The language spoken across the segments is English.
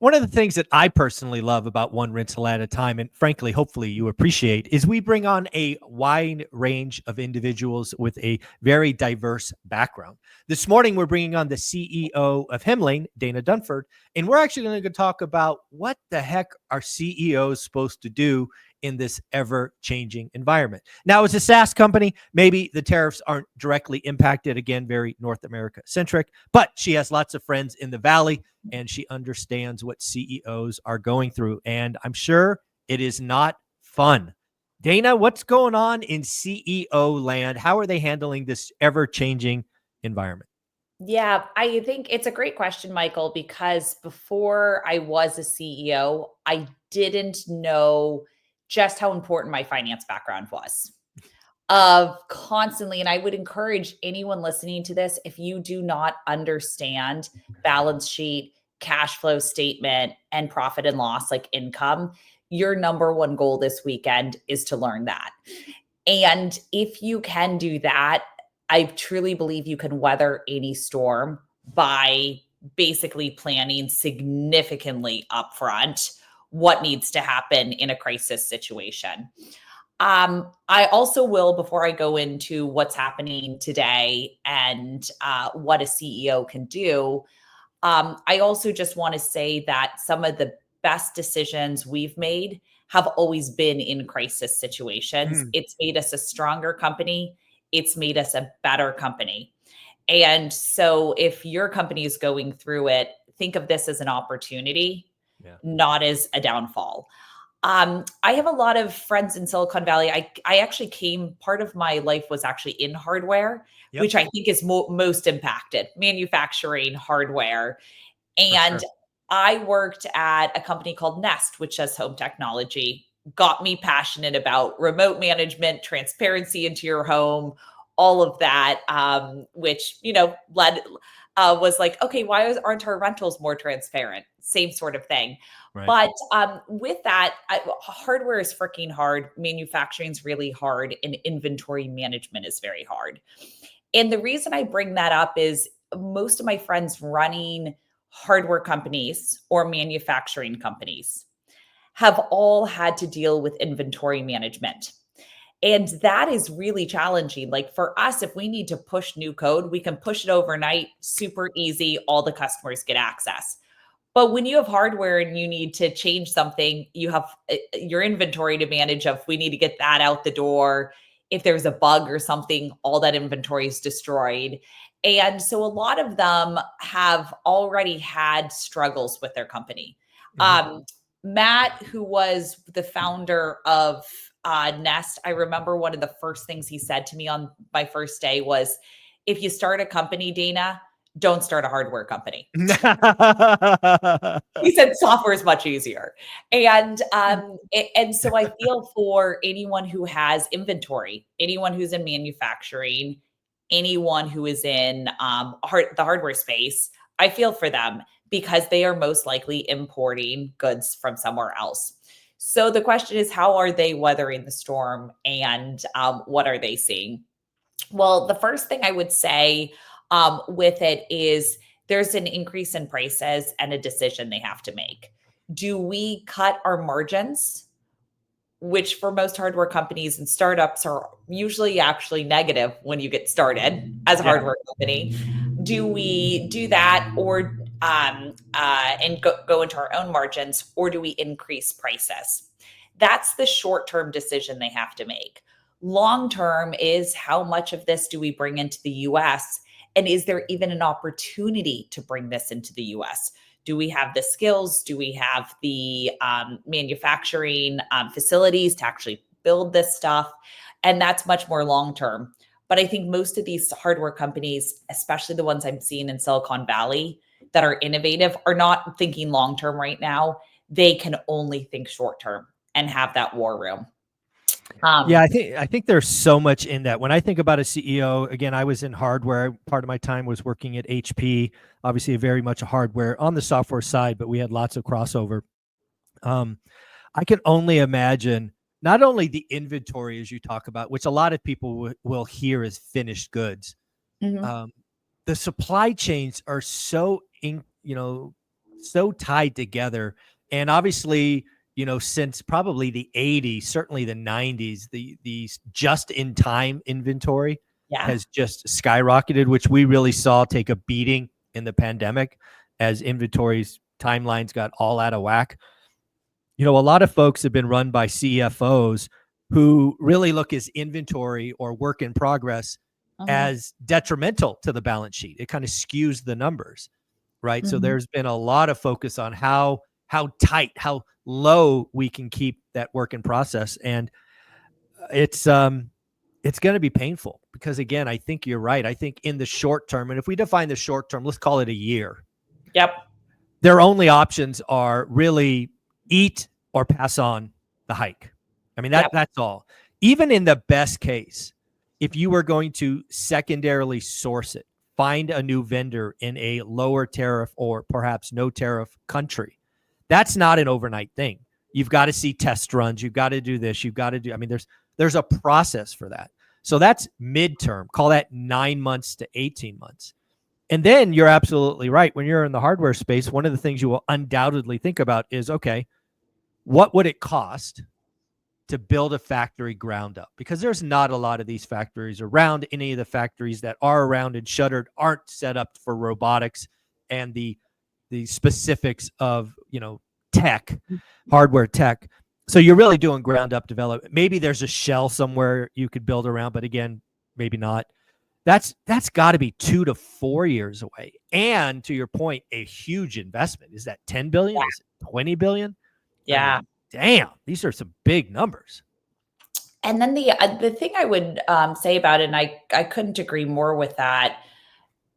One of the things that I personally love about One Rental at a Time, and frankly, hopefully you appreciate, is we bring on a wide range of individuals with a very diverse background. This morning, we're bringing on the CEO of Hemlane, Dana Dunford, and we're actually going to talk about what the heck are CEOs supposed to do in this ever-changing environment. Now, as a SaaS company, maybe the tariffs aren't directly impacted, again, very North America centric, but she has lots of friends in the Valley, and she understands what CEOs are going through. And I'm sure it is not fun. Dana, what's going on in CEO land? How are they handling this ever-changing environment? Yeah, I think it's a great question, Michael, because before I was a CEO, I didn't know just how important my finance background was. Of constantly, and I would encourage anyone listening to this, if you do not understand balance sheet, cash flow statement, and profit and loss, like income, your number one goal this weekend is to learn that. And if you can do that, I truly believe you can weather any storm by basically planning significantly upfront what needs to happen in a crisis situation. I also will, before I go into what's happening today and what a CEO can do, I also just want to say that some of the best decisions we've made have always been in crisis situations. It's made us a stronger company. It's made us a better company. And so if your company is going through it, think of this as an opportunity, not as a downfall. I have a lot of friends in Silicon Valley. I actually part of my life was actually in hardware, which I think is most impacted, manufacturing hardware. And I worked at a company called Nest, which does home technology, got me passionate about remote management, transparency into your home, all of that, which, was like, okay, why aren't our rentals more transparent? Same sort of thing. Right. But with that, hardware is freaking hard. Manufacturing is really hard, and inventory management is very hard. And the reason I bring that up is most of my friends running hardware companies or manufacturing companies have all had to deal with inventory management. And that is really challenging. Like for us, if we need to push new code, we can push it overnight, super easy, all the customers get access. But when you have hardware and you need to change something, you have your inventory to manage of, we need to get that out the door. If there's a bug or something, all that inventory is destroyed. And so a lot of them have already had struggles with their company. Matt, who was the founder of Nest, I remember one of the first things he said to me on my first day was, if you start a company, Dana, don't start a hardware company. He said software is much easier. And so I feel for anyone who has inventory, anyone who's in manufacturing, anyone who is in the hardware space, I feel for them because they are most likely importing goods from somewhere else. So the question is, how are they weathering the storm, and what are they seeing? Well, the first thing I would say with it is there's an increase in prices and a decision they have to make. Do we cut our margins, which for most hardware companies and startups are usually actually negative when you get started as a hardware company? Do we do that, or and go into our own margins, or do we increase prices? That's the short-term decision they have to make. Long-term is, how much of this do we bring into the US? And is there even an opportunity to bring this into the US? Do we have the skills? Do we have the manufacturing facilities to actually build this stuff? And that's much more long-term. But I think most of these hardware companies, especially the ones I'm seeing in Silicon Valley that are innovative, are not thinking long-term right now. They can only think short-term and have that war room. Yeah, I think there's so much in that. When I think about a CEO, again, I was in hardware. Part of my time was working at HP, obviously very much a hardware on the software side, but we had lots of crossover. I can only imagine not only the inventory, as you talk about, which a lot of people will hear as finished goods. The supply chains are so so tied together. And obviously, you know, since probably the 80s, certainly the 90s, the just in time inventory Yeah. has just skyrocketed, which we really saw take a beating in the pandemic as inventories timelines got all out of whack. You know, a lot of folks have been run by CFOs who really look as inventory or work in progress Mhm. as detrimental to the balance sheet. It kind of skews the numbers, right? So Mhm. there's been a lot of focus on how tight, how low we can keep that work in process, and it's going to be painful because again, I think you're right. I think in the short term, and if we define the short term, let's call it a year, Yep. their only options are really eat or pass on the hike. I mean, Yep. that's all. Even in the best case, if you were going to secondarily source it, find a new vendor in a lower tariff or perhaps no tariff country, that's not an overnight thing. You've got to see test runs. You've got to do this. You've got to do, I mean, there's a process for that. So that's midterm. Call that 9 months to 18 months. And then you're absolutely right. When you're in the hardware space, one of the things you will undoubtedly think about is, okay, what would it cost to build a factory ground up? Because there's not a lot of these factories around. Any of the factories that are around and shuttered aren't set up for robotics and the specifics of, you know, tech, hardware tech. So you're really doing ground up development. Maybe there's a shell somewhere you could build around, but again, maybe not. That's got to be 2 to 4 years away. And to your point, a huge investment. Is that 10 billion? Is it 20 billion? I Yeah. mean, damn, these are some big numbers. And then the thing I would say about it, and I couldn't agree more with that,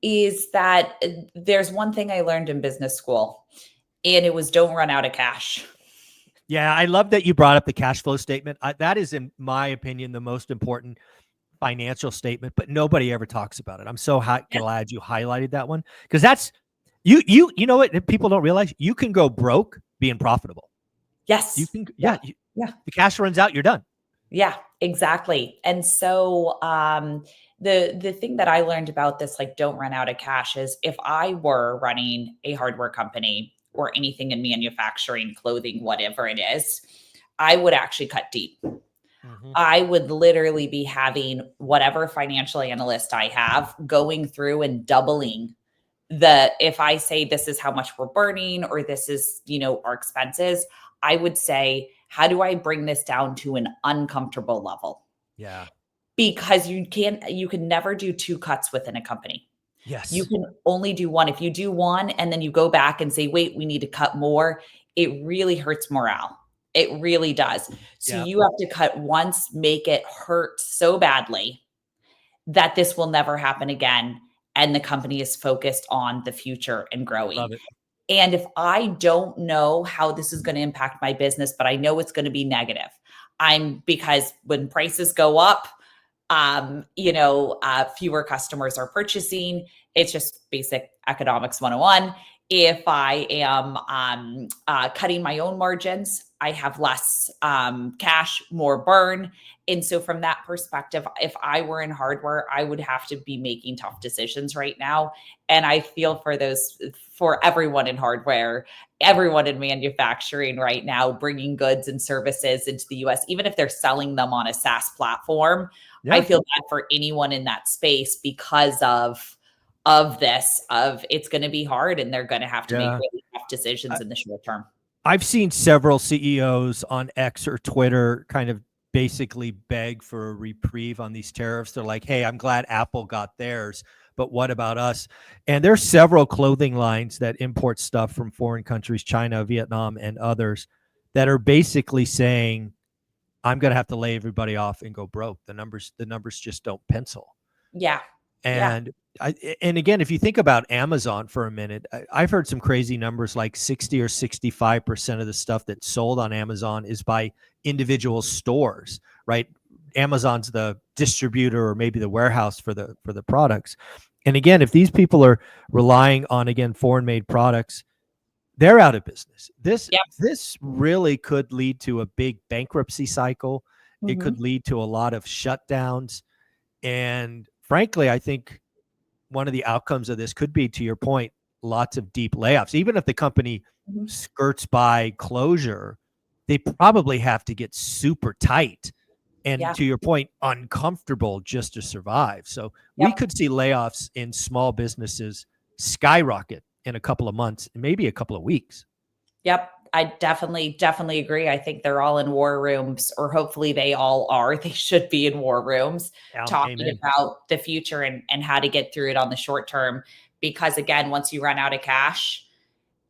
is that there's one thing I learned in business school, and it was don't run out of cash. Yeah, I love that you brought up the cash flow statement. That is, in my opinion, the most important financial statement, but nobody ever talks about it. I'm so glad you highlighted that one because that's you know what people don't realize, you can go broke being profitable. You Yes. can, Yeah. yeah, Yeah. the cash runs out, you're done. Yeah, exactly. And so the thing that I learned about this, like don't run out of cash, is if I were running a hardware company or anything in manufacturing, clothing, whatever it is, I would actually cut deep. Mm-hmm. I would literally be having whatever financial analyst I have going through and doubling if I say this is how much we're burning or this is, our expenses, I would say, how do I bring this down to an uncomfortable level? Yeah. Because you can never do two cuts within a company. You Yes. can only do one. If you do one and then you go back and say, wait, we need to cut more, it really hurts morale. It really does. So Yeah. you have to cut once, make it hurt so badly that this will never happen again. And the company is focused on the future and growing. Love it. And if I don't know how this is going to impact my business, but I know it's going to be negative, because when prices go up, fewer customers are purchasing. It's just basic economics 101. If I am cutting my own margins, I have less cash, more burn. And so, from that perspective, if I were in hardware, I would have to be making tough decisions right now. And I feel for everyone in hardware, everyone in manufacturing right now, bringing goods and services into the US, even if they're selling them on a SaaS platform. I Yeah. feel bad for anyone in that space because of it's going to be hard and they're going to have to make Yeah. really tough decisions in the short term. I've seen several CEOs on X or Twitter kind of basically beg for a reprieve on these tariffs. They're like, hey, I'm glad Apple got theirs, but what about us? And there's several clothing lines that import stuff from foreign countries, China, Vietnam, and others, that are basically saying, I'm going to have to lay everybody off and go broke. The numbers just don't pencil. Yeah. Yeah. And and again, if you think about Amazon for a minute, I've heard some crazy numbers like 60 or 65% of the stuff that's sold on Amazon is by individual stores, right? Amazon's the distributor or maybe the warehouse for the products. And again, if these people are relying on, again, foreign made products, they're out of business. This Yep. this really could lead to a big bankruptcy cycle. It Mhm. could lead to a lot of shutdowns. And frankly, I think one of the outcomes of this could be, to your point, lots of deep layoffs. Even if the company Mhm. skirts by closure, they probably have to get super tight and, Yeah. to your point, uncomfortable just to survive. So we Yep. could see layoffs in small businesses skyrocket in a couple of months, maybe a couple of weeks. Yep. I definitely agree. I think they're all in war rooms, or hopefully they all are. They should be in war rooms talking Amen. about the future and how to get through it on the short term. Because again, once you run out of cash,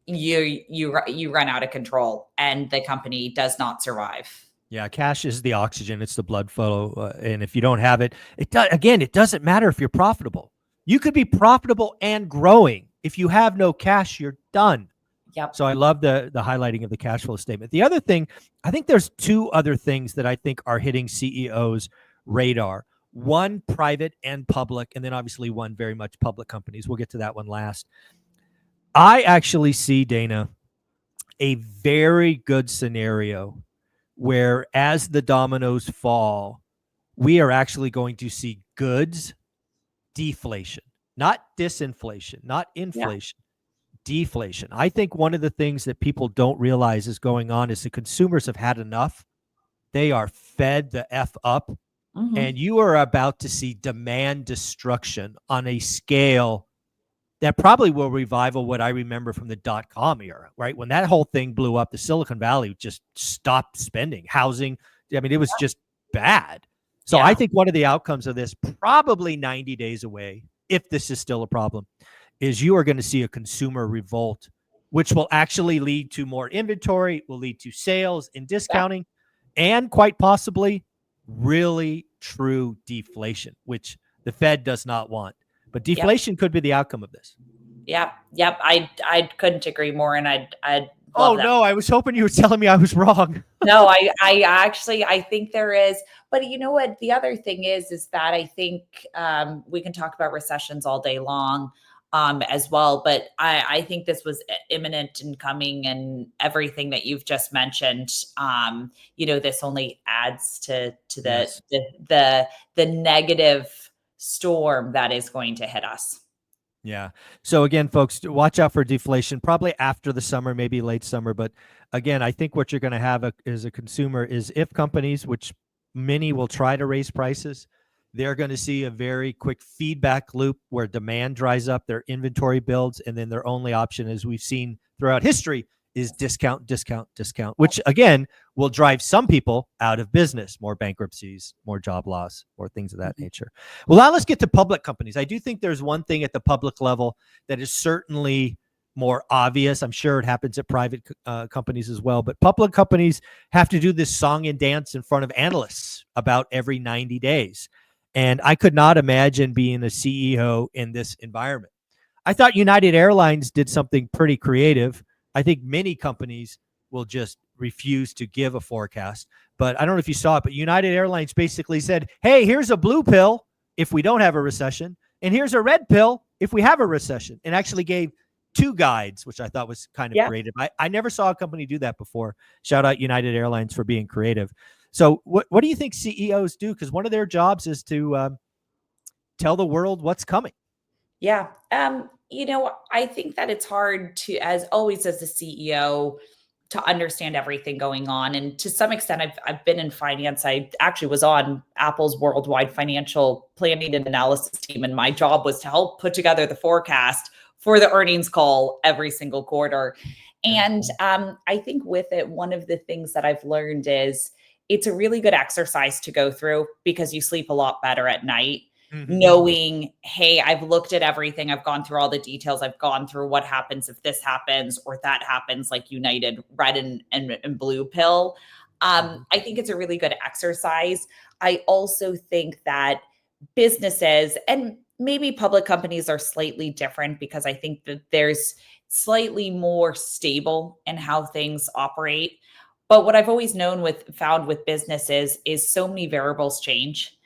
you run out of control and the company does not survive. Yeah, cash is the oxygen. It's the blood flow, and if you don't have it, again, it doesn't matter if you're profitable. You could be profitable and growing. If you have no cash, you're done. Yep. So I love the highlighting of the cash flow statement. The other thing, I think there's two other things that I think are hitting CEOs' radar. One private and public, and then obviously one very much public companies. We'll get to that one last. I actually see, Dana, a very good scenario where as the dominoes fall, we are actually going to see goods deflation, not disinflation, not Yeah. inflation, deflation. I think one of the things that people don't realize is going on is the consumers have had enough. They are fed the F up, Hmm. and you are about to see demand destruction on a scale that probably will revival what I remember from the dot-com era, right? When that whole thing blew up, the Silicon Valley just stopped spending. Housing, I mean, it was just bad. So I Yeah. think one of the outcomes of this, probably 90 days away, if this is still a problem, is you are going to see a consumer revolt, which will actually lead to more inventory, will lead to sales and Yeah. discounting, and quite possibly really true deflation, which the Fed does not want. But Yep. deflation could be the outcome of this. Yep. Yep. I couldn't agree more. And I'd Oh love that. no, I was hoping you were telling me I was wrong. No, I actually, I think there is, but you know what? The other thing is that I think we can talk about recessions all day long as well, but I think this was imminent and coming, and everything that you've just mentioned. This only adds to Yes. the negative storm that is going to hit us. Yeah. So again, folks, watch out for deflation, probably after the summer, maybe late summer. But again, I think what you're going to have as a consumer is if companies, which many will try to raise prices, they're going to see a very quick feedback loop where demand dries up, their inventory builds, and then their only option, as we've seen throughout history, is discount, discount, discount, which again will drive some people out of business, more bankruptcies, more job loss, more things of that Mhm. nature. Well, now let's get to public companies. I do think there's one thing at the public level that is certainly more obvious. I'm sure it happens at private companies as well, but public companies have to do this song and dance in front of analysts about every 90 days. And I could not imagine being a CEO in this environment. I thought United Airlines did something pretty creative. I think many companies will just refuse to give a forecast. But I don't know if you saw it, but United Airlines basically said, hey, here's a blue pill if we don't have a recession, and here's a red pill if we have a recession, and actually gave two guides, which I thought was kind of Yeah. creative. I never saw a company do that before. Shout out United Airlines for being creative. So what do you think CEOs do? Because one of their jobs is to tell the world what's coming. Yeah. I think that it's hard to, as always, as a CEO, to understand everything going on. And to some extent, I've been in finance. I actually was on Apple's worldwide financial planning and analysis team, and my job was to help put together the forecast for the earnings call every single quarter. Yeah. And I think with it, one of the things that I've learned is it's a really good exercise to go through, because you sleep a lot better at night Mm-hmm. knowing, hey, I've looked at everything, I've gone through all the details, I've gone through what happens if this happens or that happens, like United red and blue pill. Mm-hmm. I think it's a really good exercise. I also think that businesses, and maybe public companies, are slightly different, because I think that there's slightly more stable in how things operate. But what I've always found with businesses is so many variables change.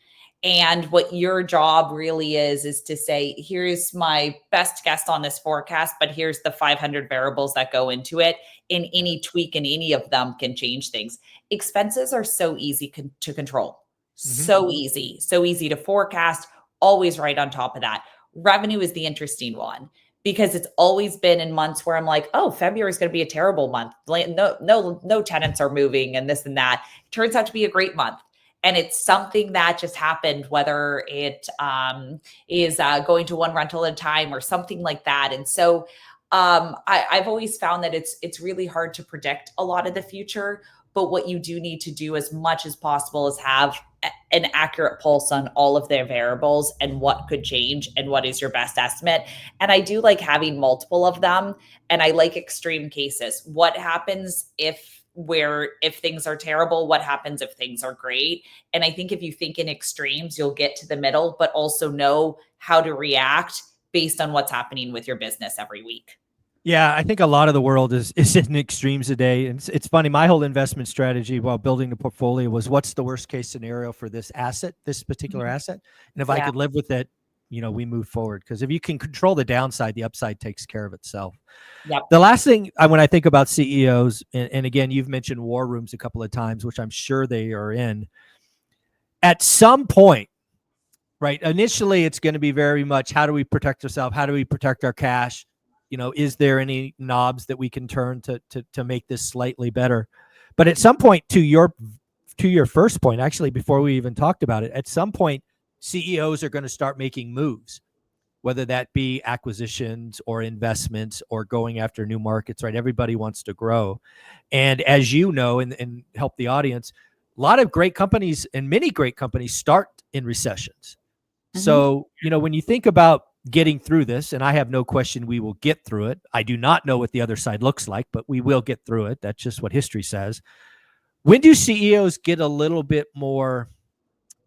And what your job really is to say, here's my best guess on this forecast, but here's the 500 variables that go into it. And Yeah. any tweak in any of them can change things. Expenses are so easy to control, Mm-hmm. so easy to forecast, always right on top of that. Revenue is the interesting one, because it's always been in months where I'm like, oh, February is going to be a terrible month. No tenants are moving and this and that. It turns out to be a great month. And it's something that just happened, whether it is going to one rental at a time or something like that. And so I've always found that it's really hard to predict a lot of the future. But what you do need to do as much as possible is have an accurate pulse on all of their variables and what could change and what is your best estimate. And I do like having multiple of them. And I like extreme cases. What happens if things are terrible? What happens if things are great? And I think if you think in extremes, you'll get to the middle, but also know how to react based on what's happening with your business every week. Yeah, I think a lot of the world is in extremes today. And it's funny, my whole investment strategy while building the portfolio was what's the worst case scenario for this asset, this particular asset? And if I could live with it, we move forward. Because if you can control the downside, the upside takes care of itself. Yep. The last thing when I think about CEOs, and again, you've mentioned war rooms a couple of times, which I'm sure they are in. At some point, right, initially it's going to be very much, how do we protect ourselves? How do we protect our cash? Is there any knobs that we can turn to make this slightly better? But at some point, to your first point, actually, before we even talked about it, at some point, CEOs are going to start making moves, whether that be acquisitions or investments or going after new markets, right? Everybody wants to grow. And as you know, and help the audience, a lot of great companies and many great companies start in recessions. Mm-hmm. So, when you think about getting through this, and I have no question we will get through it. I do not know what the other side looks like, but we will get through it. That's just what history says. When do CEOs get a little bit more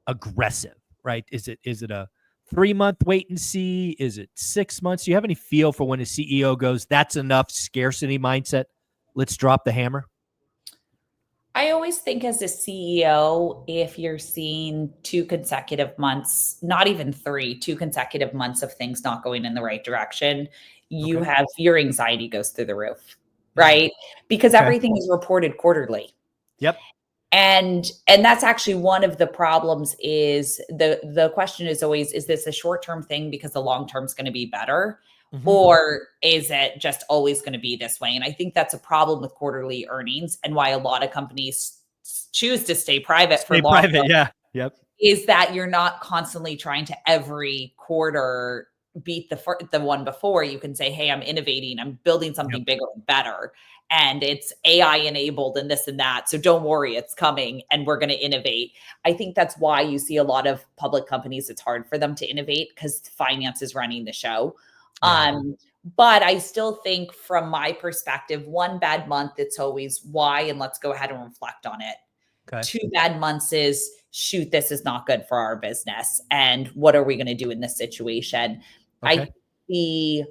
aggressive, right? Is it a 3-month wait and see? Is it 6 months? Do you have any feel for when a CEO goes, that's enough scarcity mindset, let's drop the hammer? I always think as a CEO, if you're seeing 2 consecutive months, not even 3, 2 consecutive months of things not going in the right direction, you have your anxiety goes through the roof, right? Because everything is reported quarterly. Yep. And that's actually one of the problems is the question is always, is this a short-term thing because the long-term is going to be better? Mm-hmm. Or is it just always going to be this way? And I think that's a problem with quarterly earnings and why a lot of companies choose to stay private for long. Yeah. Yep. Is that you're not constantly trying to every quarter beat the one before. You can say, hey, I'm innovating, I'm building something bigger and better. And it's AI enabled and this and that. So don't worry, it's coming and we're going to innovate. I think that's why you see a lot of public companies, it's hard for them to innovate because finance is running the show. Yeah. But I still think from my perspective, one bad month, it's always why, and let's go ahead and reflect on it. Okay. 2 bad months is, shoot, this is not good for our business. And what are we going to do in this situation? Okay. I see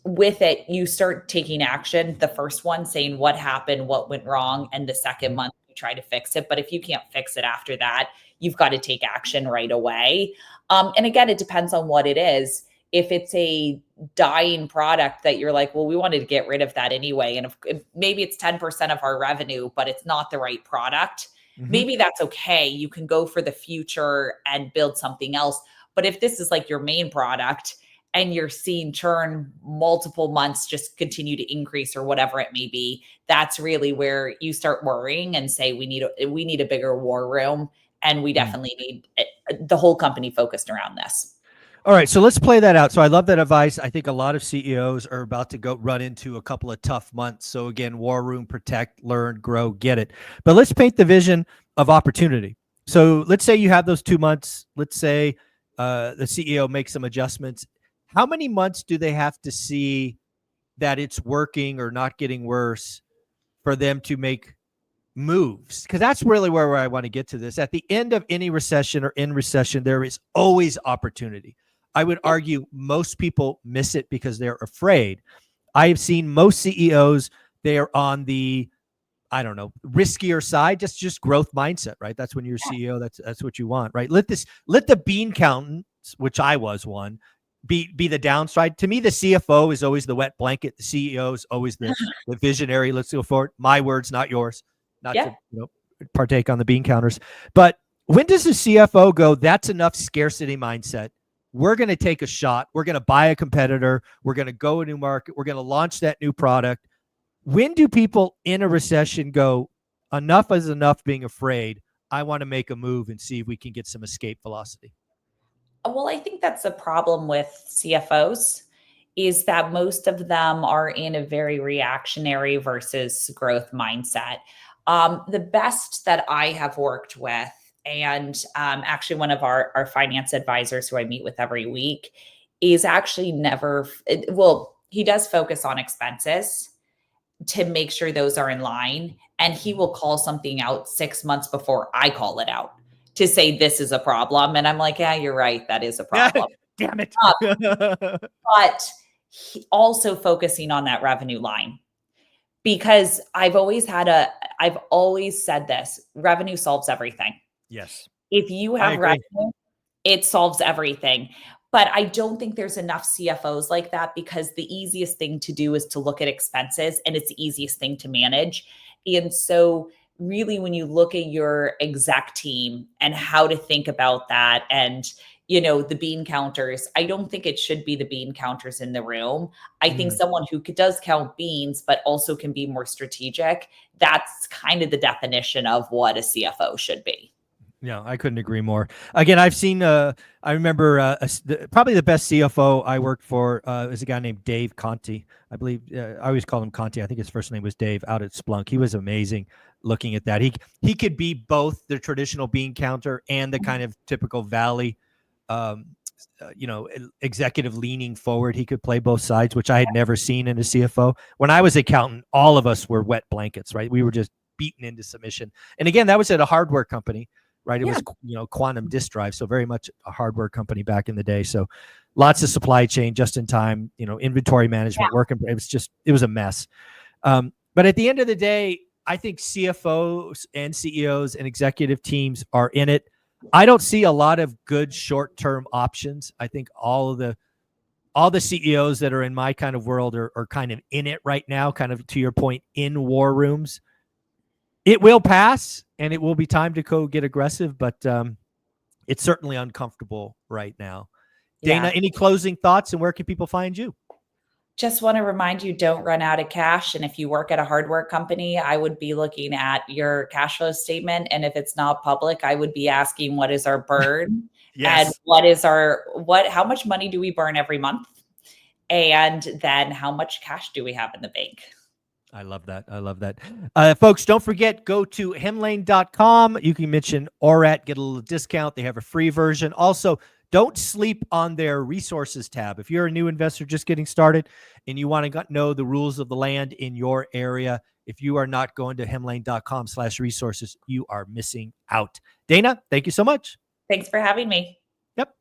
with it, you start taking action. The first one saying what happened, what went wrong. And the second month, you try to fix it. But if you can't fix it after that, you've got to take action right away. And again, it depends on what it is. If it's a dying product that you're like, well, we wanted to get rid of that anyway. And if maybe it's 10% of our revenue, but it's not the right product, maybe that's okay. You can go for the future and build something else. But if this is like your main product and you're seeing churn multiple months just continue to increase or whatever it may be, that's really where you start worrying and say, we need a bigger war room. And we definitely need the whole company focused around this. All right, so let's play that out. So I love that advice. I think a lot of CEOs are about to go run into a couple of tough months. So again, war room, protect, learn, grow, get it. But let's paint the vision of opportunity. So let's say you have those 2 months. Let's say the CEO makes some adjustments. How many months do they have to see that it's working or not getting worse for them to make moves? Because that's really where I want to get to this. At the end of any recession or in recession, there is always opportunity. I would argue most people miss it because they're afraid. I have seen most CEOs, they are on the, I don't know, riskier side, just growth mindset, right? That's when you're CEO, that's what you want, right? Let the bean accountants, which I was one, be the downside. To me, the CFO is always the wet blanket. The CEO is always the visionary. Let's go forward. My words, not yours. Not to partake on the bean counters. But when does the CFO go, that's enough scarcity mindset? we're going to take a shot. We're going to buy a competitor. We're going to go a new market. We're going to launch that new product. When do people in a recession go, enough is enough being afraid? I want to make a move and see if we can get some escape velocity. Well, I think that's the problem with CFOs is that most of them are in a very reactionary versus growth mindset. The best that I have worked with, and actually one of our finance advisors who I meet with every week, is actually never, well, he does focus on expenses to make sure those are in line. And he will call something out 6 months before I call it out to say this is a problem. And I'm like, yeah, you're right. That is a problem. Damn it. But also focusing on that revenue line, because I've always said this, revenue solves everything. Yes. If you have revenue, it solves everything. But I don't think there's enough CFOs like that, because the easiest thing to do is to look at expenses, and it's the easiest thing to manage. And so really, when you look at your exec team and how to think about that, and the bean counters, I don't think it should be the bean counters in the room. I think someone who does count beans, but also can be more strategic, that's kind of the definition of what a CFO should be. Yeah, I couldn't agree more. Again, I've seen, I remember probably the best CFO I worked for is a guy named Dave Conti. I believe, I always call him Conti. I think his first name was Dave, out at Splunk. He was amazing looking at that. He could be both the traditional bean counter and the kind of typical Valley, executive leaning forward. He could play both sides, which I had never seen in a CFO. When I was accountant, all of us were wet blankets, right? We were just beaten into submission. And again, that was at a hardware company. Right. It was, quantum disk drive. So very much a hardware company back in the day. So lots of supply chain, just in time, inventory management, working. It was a mess. But at the end of the day, I think CFOs and CEOs and executive teams are in it. I don't see a lot of good short-term options. I think all the CEOs that are in my kind of world are kind of in it right now, kind of to your point, in war rooms. It will pass, and it will be time to go get aggressive, but it's certainly uncomfortable right now. Dana, any closing thoughts, and where can people find you? Just want to remind you, don't run out of cash. And if you work at a hardware company, I would be looking at your cash flow statement. And if it's not public, I would be asking, what is our burn? Yes. And how much money do we burn every month? And then how much cash do we have in the bank? I love that. I love that. Folks, don't forget, go to hemlane.com. You can mention ORAT, get a little discount. They have a free version. Also, don't sleep on their resources tab. If you're a new investor just getting started and you want to know the rules of the land in your area, if you are not going to hemlane.com/resources, you are missing out. Dana, thank you so much. Thanks for having me. Yep.